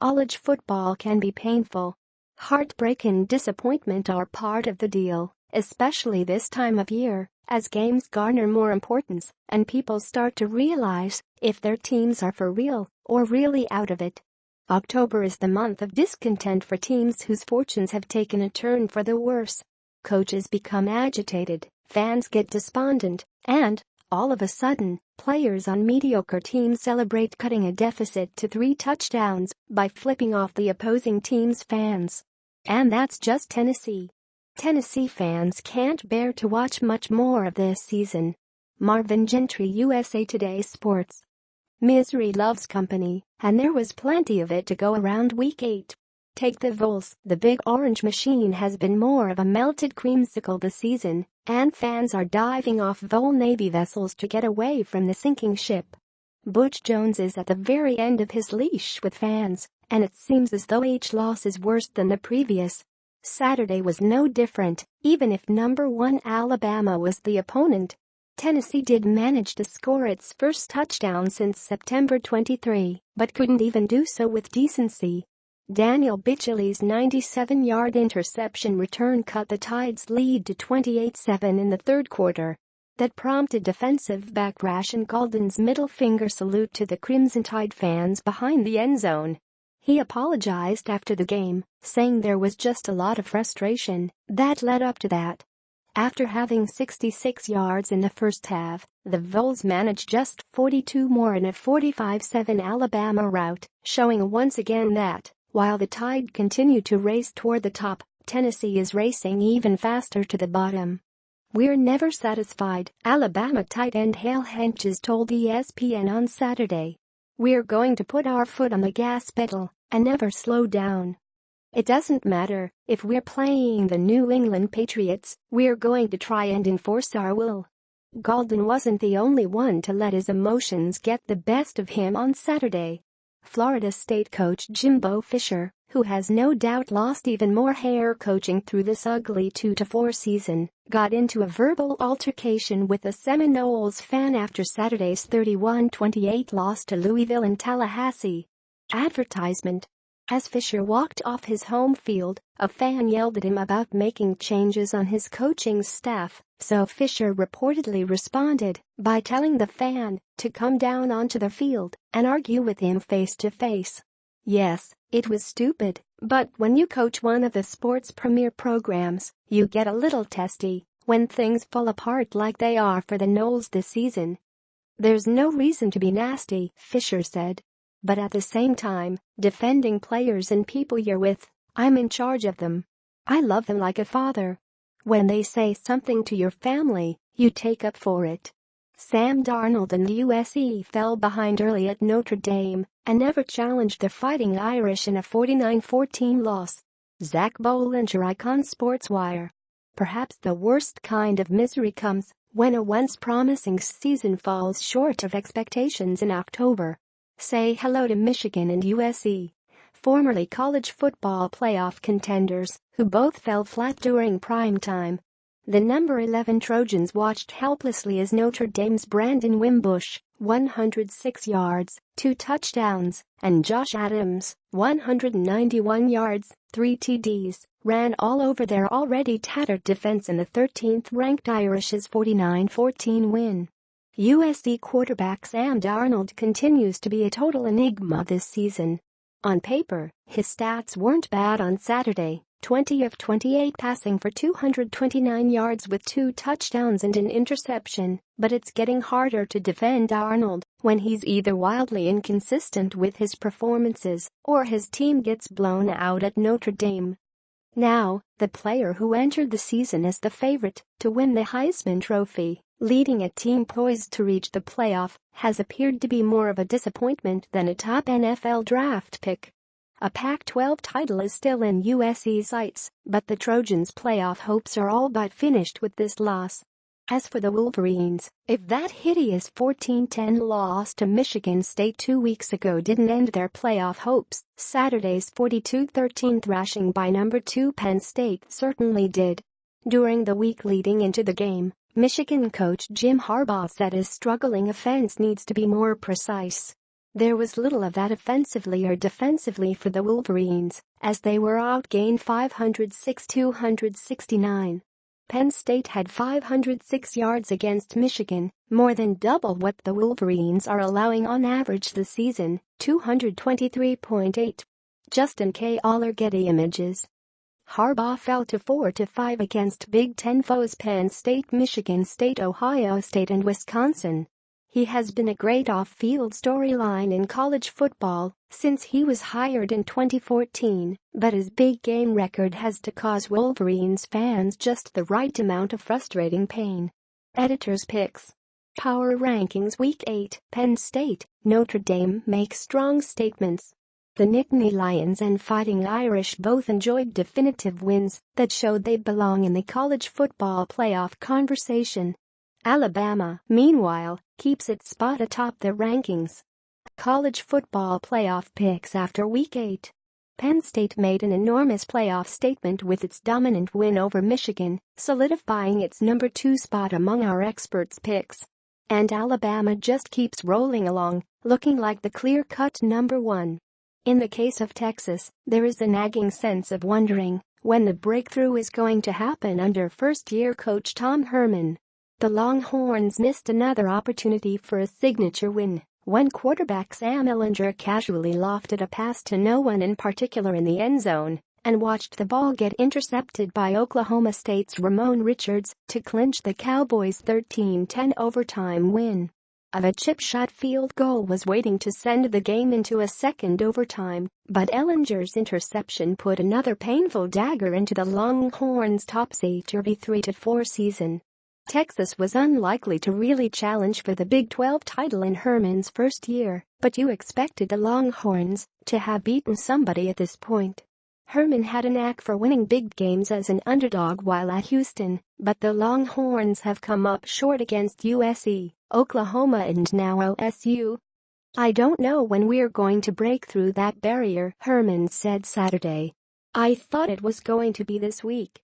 College football can be painful. Heartbreak and disappointment are part of the deal, especially this time of year, as games garner more importance and people start to realize if their teams are for real or really out of it. October is the month of discontent for teams whose fortunes have taken a turn for the worse. Coaches become agitated, fans get despondent, and, all of a sudden, players on mediocre teams celebrate cutting a deficit to 3 touchdowns by flipping off the opposing team's fans. And that's just Tennessee. Tennessee fans can't bear to watch much more of this season. Marvin Gentry-USA Today Sports. Misery loves company, and there was plenty of it to go around Week 8. Take the Vols. The big orange machine has been more of a melted creamsicle this season, and fans are diving off Vol Navy vessels to get away from the sinking ship. Butch Jones is at the very end of his leash with fans, and it seems as though each loss is worse than the previous. Saturday was no different, even if number 1 Alabama was the opponent. Tennessee did manage to score its first touchdown since September 23, but couldn't even do so with decency. Daniel Bitchley's 97-yard interception return cut the Tide's lead to 28-7 in the third quarter. That prompted defensive back Rashan Golden's middle finger salute to the Crimson Tide fans behind the end zone. He apologized after the game, saying there was just a lot of frustration that led up to that. After having 66 yards in the first half, the Vols managed just 42 more in a 45-7 Alabama rout, showing once again that, while the Tide continued to race toward the top, Tennessee is racing even faster to the bottom. "We're never satisfied," Alabama tight end Hale Henches told ESPN on Saturday. "We're going to put our foot on the gas pedal and never slow down. It doesn't matter if we're playing the New England Patriots, we're going to try and enforce our will." Golden wasn't the only one to let his emotions get the best of him on Saturday. Florida State coach Jimbo Fisher, who has no doubt lost even more hair coaching through this ugly 2-4 season, got into a verbal altercation with a Seminoles fan after Saturday's 31-28 loss to Louisville in Tallahassee. Advertisement. As Fisher walked off his home field, a fan yelled at him about making changes on his coaching staff, so Fisher reportedly responded by telling the fan to come down onto the field and argue with him face to face. Yes, it was stupid, but when you coach one of the sport's premier programs, you get a little testy when things fall apart like they are for the Noles this season. "There's no reason to be nasty," Fisher said. "But at the same time, defending players and people you're with, I'm in charge of them. I love them like a father. When they say something to your family, you take up for it." Sam Darnold and USC fell behind early at Notre Dame and never challenged the Fighting Irish in a 49-14 loss. Zach Bollinger, Icon Sportswire. Perhaps the worst kind of misery comes when a once promising season falls short of expectations in October. Say hello to Michigan and USC, formerly college football playoff contenders, who both fell flat during prime time. The number 11 Trojans watched helplessly as Notre Dame's Brandon Wimbush, 106 yards, 2 touchdowns, and Josh Adams, 191 yards, 3 TDs, ran all over their already tattered defense in the 13th-ranked Irish's 49-14 win. USC quarterback Sam Darnold continues to be a total enigma this season. On paper, his stats weren't bad on Saturday, 20 of 28 passing for 229 yards with 2 touchdowns and an interception, but it's getting harder to defend Darnold when he's either wildly inconsistent with his performances or his team gets blown out at Notre Dame. Now, the player who entered the season as the favorite to win the Heisman Trophy, leading a team poised to reach the playoff, has appeared to be more of a disappointment than a top NFL draft pick. A Pac-12 title is still in USC's sights, but the Trojans' playoff hopes are all but finished with this loss. As for the Wolverines, if that hideous 14-10 loss to Michigan State 2 weeks ago didn't end their playoff hopes, Saturday's 42-13 thrashing by number 2 Penn State certainly did. During the week leading into the game, Michigan coach Jim Harbaugh said his struggling offense needs to be more precise. There was little of that offensively or defensively for the Wolverines, as they were outgained 506-269. Penn State had 506 yards against Michigan, more than double what the Wolverines are allowing on average this season, 223.8. Justin K. Aller Getty Images. Harbaugh fell to 4-5 against Big Ten foes Penn State, Michigan State, Ohio State and Wisconsin. He has been a great off-field storyline in college football since he was hired in 2014, but his big game record has to cause Wolverines fans just the right amount of frustrating pain. Editor's Picks. Power Rankings Week 8. Penn State, Notre Dame make strong statements. The Nittany Lions and Fighting Irish both enjoyed definitive wins that showed they belong in the college football playoff conversation. Alabama, meanwhile, keeps its spot atop the rankings. College football playoff picks after Week 8. Penn State made an enormous playoff statement with its dominant win over Michigan, solidifying its number 2 spot among our experts' picks. And Alabama just keeps rolling along, looking like the clear-cut number 1. In the case of Texas, there is a nagging sense of wondering when the breakthrough is going to happen under first-year coach Tom Herman. The Longhorns missed another opportunity for a signature win when quarterback Sam Ehlinger casually lofted a pass to no one in particular in the end zone and watched the ball get intercepted by Oklahoma State's Ramon Richards to clinch the Cowboys' 13-10 overtime win. A chip-shot field goal was waiting to send the game into a second overtime, but Ehlinger's interception put another painful dagger into the Longhorns' topsy-turvy 3-4 season. Texas was unlikely to really challenge for the Big 12 title in Herman's first year, but you expected the Longhorns to have beaten somebody at this point. Herman had a knack for winning big games as an underdog while at Houston, but the Longhorns have come up short against USC, Oklahoma and now LSU. "I don't know when we're going to break through that barrier," Herman said Saturday. "I thought it was going to be this week.